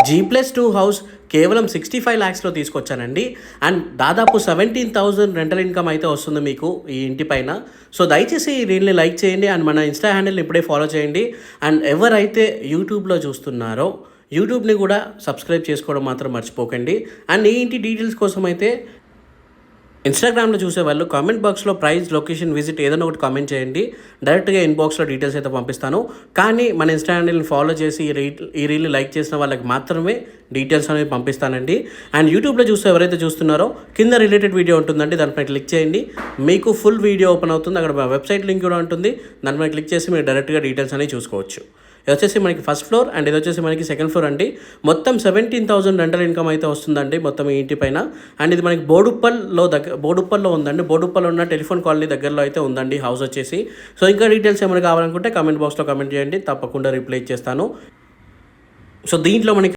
G+2 house కేవలం 65 lakhsలో తీసుకొచ్చానండి. And దాదాపు 17,000 రెంటల్ ఇన్కమ్ అయితే వస్తుంది మీకు ఈ ఇంటి పైన. సో దయచేసి ఈ రీల్ని లైక్ చేయండి అండ్ మన ఇన్స్టా హ్యాండిల్ని ఇప్పుడే ఫాలో చేయండి. అండ్ ఎవరైతే యూట్యూబ్లో చూస్తున్నారో యూట్యూబ్ని కూడా సబ్స్క్రైబ్ చేసుకోవడం మాత్రం మర్చిపోకండి. అండ్ ఈ ఇంటి డీటెయిల్స్ కోసం అయితే ఇన్స్టాగ్రామ్లో చూసేవాళ్ళు కామెంట్ బాక్స్లో ప్రైస్, లొకేషన్, విజిట్ ఏదైనా ఒకటి కామెంట్ చేయండి. డైరెక్ట్గా ఇన్బాక్స్లో డీటెయిల్స్ అయితే పంపిస్తాను. కానీ మన ఇన్స్టా హ్యాండిల్ని ఫాలో చేసి ఈ రీల్ని లైక్ చేసిన వాళ్ళకి మాత్రమే డీటెయిల్స్ అనేవి పంపిస్తానండి. అండ్ యూట్యూబ్లో చూస్తే ఎవరైతే చూస్తున్నారో కింద రిలేటెడ్ వీడియో ఉంటుందండి, దానిపై క్లిక్ చేయండి. మీకు ఫుల్ వీడియో ఓపెన్ అవుతుంది. అక్కడ వెబ్సైట్ లింక్ కూడా ఉంటుంది, దానిపై క్లిక్ చేసి మీరు డైరెక్ట్గా డీటెయిల్స్ అనేవి చూసుకోవచ్చు. ఇది వచ్చేసి మనకి ఫస్ట్ ఫ్లోర్ అండ్ ఇది వచ్చేసి మనకి సెకండ్ ఫ్లోర్ అండి. మొత్తం 17,000 రెంటల్ ఇన్కమ్ అయితే వస్తుందండి మొత్తం ఈ ఇంటి పైన. అండ్ ఇది మనకి బోడుప్పల్లో ఉందండి. బోడుప్పల్లో ఉన్న టెలిఫోన్ కాలనీ దగ్గరలో అయితే ఉందండి హౌస్ వచ్చేసి. సో ఇంకా డీటెయిల్స్ ఏమైనా కావాలనుకుంటే కామెంట్ బాక్స్లో కామెంట్ చేయండి, తప్పకుండా రిప్లై ఇచ్చేస్తాను. సో దీంట్లో మనకి